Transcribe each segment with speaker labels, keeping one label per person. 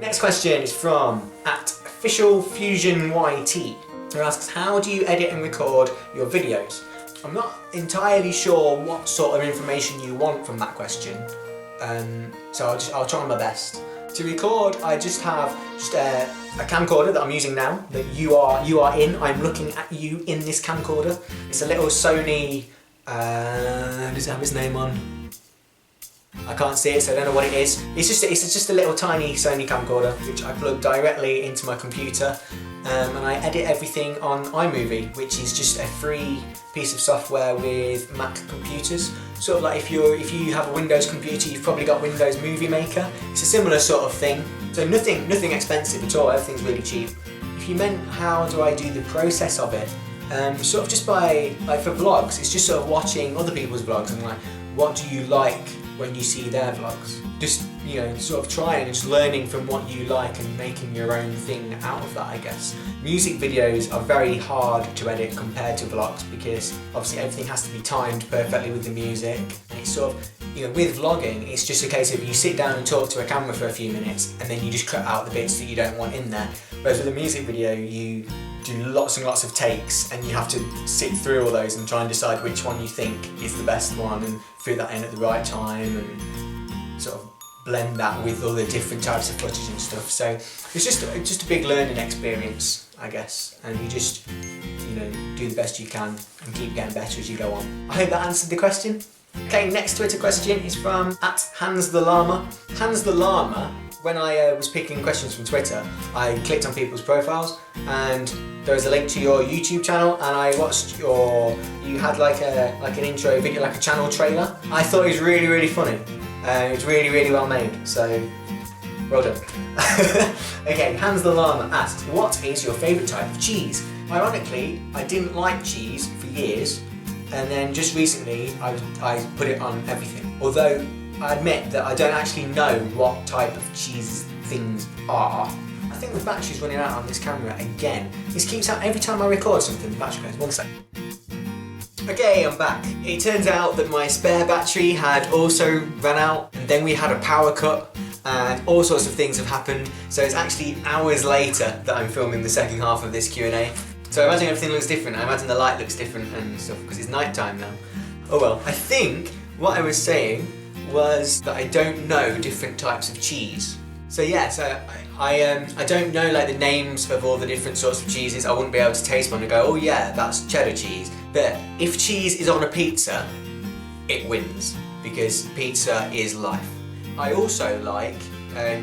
Speaker 1: Next question is from @officialfusionyt, who asks, how do you edit and record your videos? I'm not entirely sure what sort of information you want from that question, so I'll try my best. To record, I just have a camcorder that I'm using now, that you are in. I'm looking at you in this camcorder. It's a little Sony, does it have his name on? I can't see it, so I don't know what it is. It's just a little tiny Sony camcorder, which I plug directly into my computer, and I edit everything on iMovie, which is just a free piece of software with Mac computers. Sort of like if you have a Windows computer, you've probably got Windows Movie Maker. It's a similar sort of thing. So nothing expensive at all. Everything's really cheap. If you meant how do I do the process of it, sort of just by for vlogs, it's just sort of watching other people's vlogs and like, what do you like when you see their vlogs? Just, you know, sort of trying and just learning from what you like and making your own thing out of that, I guess. Music videos are very hard to edit compared to vlogs because obviously everything has to be timed perfectly with the music. And it's sort of, you know, with vlogging, it's just a case of you sit down and talk to a camera for a few minutes and then you just cut out the bits that you don't want in there. Whereas with a music video, you do lots and lots of takes and you have to sit through all those and try and decide which one you think is the best one and fit that in at the right time and sort of blend that with all the different types of footage and stuff. So it's just a big learning experience, I guess, and you just, you know, do the best you can and keep getting better as you go on. I hope that answered the question. Okay, next Twitter question is from @HansTheLlama. Hans the Llama, when I was picking questions from Twitter, I clicked on people's profiles and there was a link to your YouTube channel and I watched you had like an intro video, like a channel trailer. I thought it was really, really funny. It was really, really well made, so well done. Okay, Hans the Llama asked, what is your favourite type of cheese? Ironically, I didn't like cheese for years, and then just recently I put it on everything. Although I admit that I don't actually know what type of cheese things are. I think the battery's running out on this camera again. This keeps out every time I record something, the battery goes. 1 second. Okay, I'm back. It turns out that my spare battery had also run out and then we had a power cut and all sorts of things have happened. So it's actually hours later that I'm filming the second half of this Q&A. So I imagine everything looks different. I imagine the light looks different and stuff because it's night time now. Oh well, I think what I was saying was that I don't know different types of cheese. So yeah, I don't know like the names of all the different sorts of cheeses. I wouldn't be able to taste one and go, oh yeah, that's cheddar cheese. But if cheese is on a pizza, it wins because pizza is life. I also like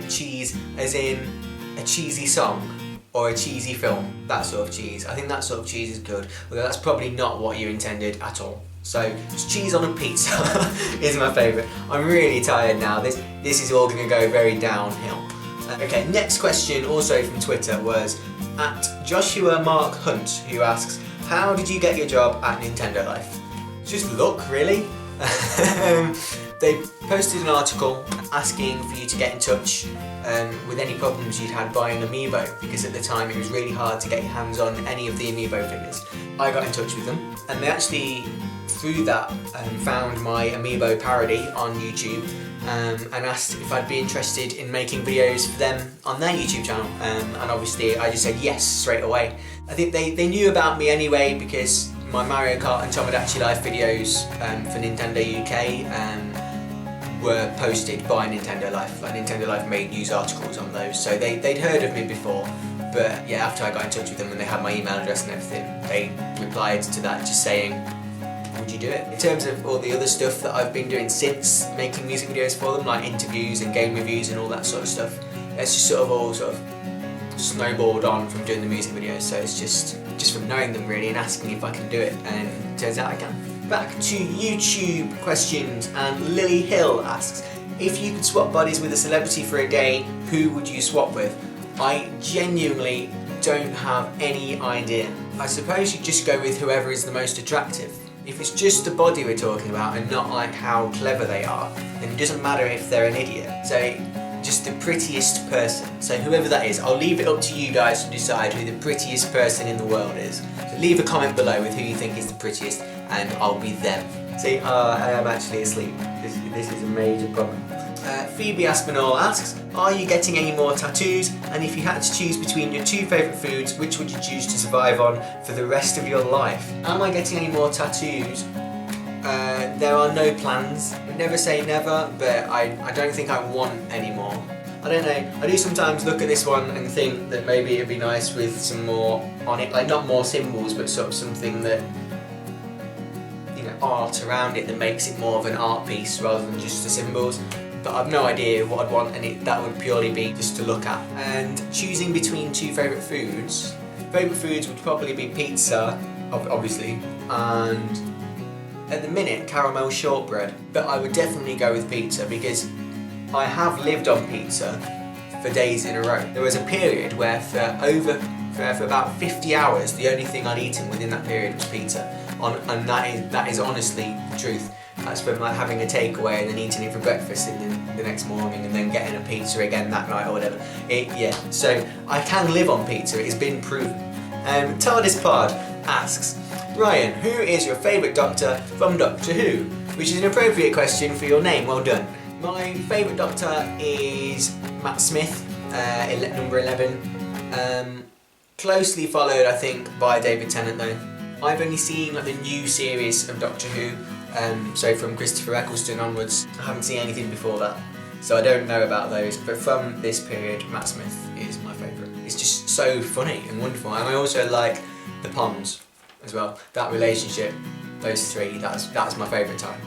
Speaker 1: cheese as in a cheesy song or a cheesy film, that sort of cheese. I think that sort of cheese is good, although that's probably not what you intended at all. So just cheese on a pizza is my favourite. I'm really tired now. This is all going to go very downhill. Okay, next question also from Twitter was @JoshuaMarkHunt, who asks, how did you get your job at Nintendo Life? Just luck, really. They posted an article asking for you to get in touch with any problems you'd had buying Amiibo, because at the time it was really hard to get your hands on any of the Amiibo figures. I got in touch with them and they actually, through that, found my Amiibo parody on YouTube and asked if I'd be interested in making videos for them on their YouTube channel, and obviously I just said yes straight away. I think they knew about me anyway because my Mario Kart and Tomodachi Life videos for Nintendo UK were posted by Nintendo Life. Like Nintendo Life made news articles on those, so they'd heard of me before. But yeah, after I got in touch with them and they had my email address and everything, they replied to that just saying, would you do it? In terms of all the other stuff that I've been doing since making music videos for them, like interviews and game reviews and all that sort of stuff, it's just sort of all snowballed on from doing the music videos. So it's just from knowing them really and asking if I can do it, and it turns out I can. Back to YouTube questions, and Lily Hill asks, if you could swap bodies with a celebrity for a day, who would you swap with? I genuinely don't have any idea. I suppose you'd just go with whoever is the most attractive. If it's just the body we're talking about and not like how clever they are, then it doesn't matter if they're an idiot. So just the prettiest person. So whoever that is, I'll leave it up to you guys to decide who the prettiest person in the world is. So leave a comment below with who you think is the prettiest and I'll be them. See, I am actually asleep. This is a major problem. Phoebe Aspinall asks, are you getting any more tattoos? And if you had to choose between your 2 favourite foods, which would you choose to survive on for the rest of your life? Am I getting any more tattoos? There are no plans. Never say never, but I don't think I want any more. I don't know, I do sometimes look at this one and think that maybe it'd be nice with some more on it, like not more symbols, but sort of something that, you know, art around it that makes it more of an art piece rather than just the symbols. But I've no idea what I'd want, and that would purely be just to look at. And choosing between 2 favourite foods would probably be pizza, obviously, and at the minute caramel shortbread. But I would definitely go with pizza because I have lived on pizza for days in a row. There was a period where for about 50 hours the only thing I'd eaten within that period was pizza. And that is honestly the truth. That's from like having a takeaway and then eating it for breakfast the next morning and then getting a pizza again that night or whatever. So I can live on pizza, it's been proven. TARDIS Pod asks, Ryan, who is your favourite Doctor from Doctor Who? Which is an appropriate question for your name, well done. My favourite Doctor is Matt Smith, number 11. Closely followed, I think, by David Tennant though. I've only seen like the new series of Doctor Who, so from Christopher Eccleston onwards. I haven't seen anything before that, so I don't know about those. But from this period, Matt Smith is my favourite. It's just so funny and wonderful, and I also like the Ponds as well. That relationship, those 3, that's my favourite time.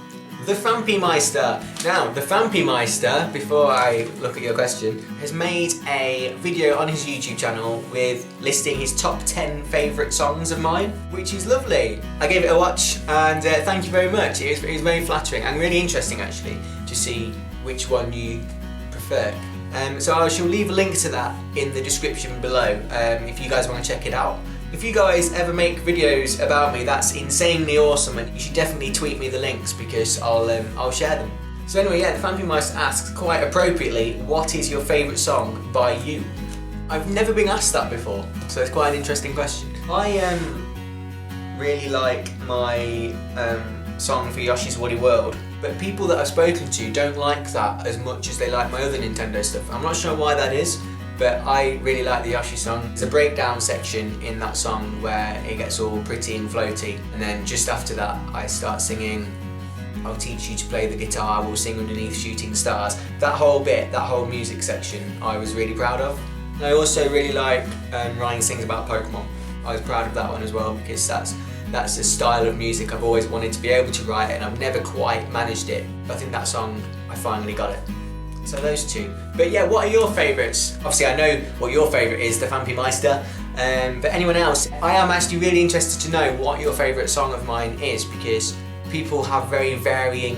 Speaker 1: The Fampy Meister. Now, the Fampy Meister, before I look at your question, has made a video on his YouTube channel with listing his top 10 favourite songs of mine, which is lovely. I gave it a watch and thank you very much. It was very flattering and really interesting actually to see which one you preferred. So I shall leave a link to that in the description below if you guys want to check it out. If you guys ever make videos about me, that's insanely awesome, and you should definitely tweet me the links because I'll share them. So anyway, yeah, the Fampy Mice asks, quite appropriately, what is your favourite song by you? I've never been asked that before, so it's quite an interesting question. I really like my song for Yoshi's Woolly World, but people that I've spoken to don't like that as much as they like my other Nintendo stuff. I'm not sure why that is, but I really like the Yoshi song. There's a breakdown section in that song where it gets all pretty and floaty, and then just after that I start singing, I'll teach you to play the guitar, we'll sing underneath shooting stars. That whole bit, that whole music section, I was really proud of. And I also really like Ryan Sings About Pokemon. I was proud of that one as well because that's a style of music I've always wanted to be able to write, and I've never quite managed it. But I think that song, I finally got it. So those 2. But yeah, what are your favourites? Obviously I know what your favourite is, the Fampy Meister. But anyone else? I am actually really interested to know what your favourite song of mine is because people have very varying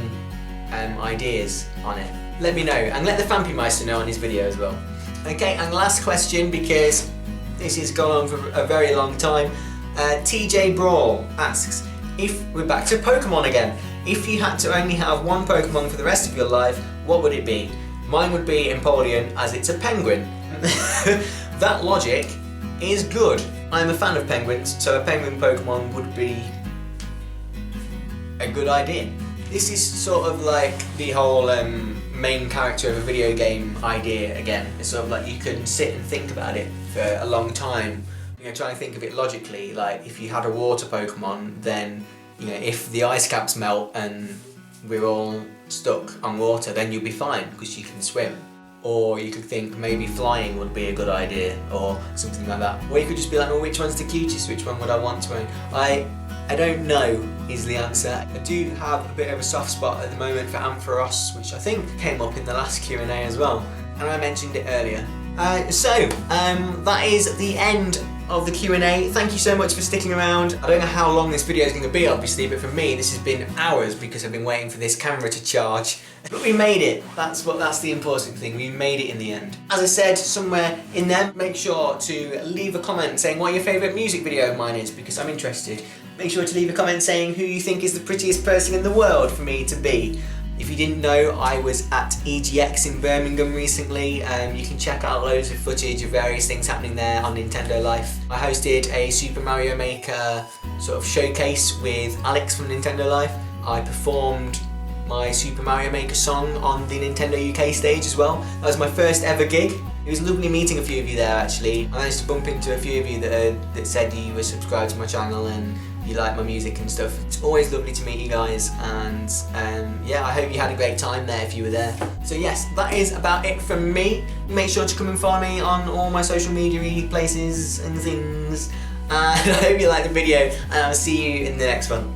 Speaker 1: ideas on it. Let me know, and let the Fampy Meister know on his video as well. Okay, and last question because this has gone on for a very long time. TJ Brawl asks, if we're back to Pokemon again, if you had to only have one Pokemon for the rest of your life, what would it be? Mine would be Empoleon, as it's a penguin. That logic is good. I'm a fan of penguins, so a penguin Pokemon would be a good idea. This is sort of like the whole main character of a video game idea again. It's sort of like you can sit and think about it for a long time. You know, try and think of it logically, like if you had a water Pokemon, then you know, if the ice caps melt and we're all stuck on water, then you'll be fine because you can swim. Or you could think maybe flying would be a good idea or something like that. Or you could just be like, well, which one's the cutest? Which one would I want to own? I don't know is the answer. I do have a bit of a soft spot at the moment for Ampharos, which I think came up in the last Q&A as well. And I mentioned it earlier. That is the end of the Q&A. Thank you so much for sticking around. I don't know how long this video is going to be obviously, but for me this has been hours because I've been waiting for this camera to charge. But we made it. That's the important thing. We made it in the end. As I said, somewhere in there, make sure to leave a comment saying what your favourite music video of mine is because I'm interested. Make sure to leave a comment saying who you think is the prettiest person in the world for me to be. If you didn't know, I was at EGX in Birmingham recently. You can check out loads of footage of various things happening there on Nintendo Life. I hosted a Super Mario Maker sort of showcase with Alex from Nintendo Life. I performed my Super Mario Maker song on the Nintendo UK stage as well. That was my first ever gig. It was lovely meeting a few of you there actually. I managed to bump into a few of you that said you were subscribed to my channel and you like my music and stuff. It's always lovely to meet you guys, and yeah, I hope you had a great time there if you were there. So yes, that is about it from me. Make sure to come and follow me on all my social media places and things. And I hope you liked the video, and I'll see you in the next one.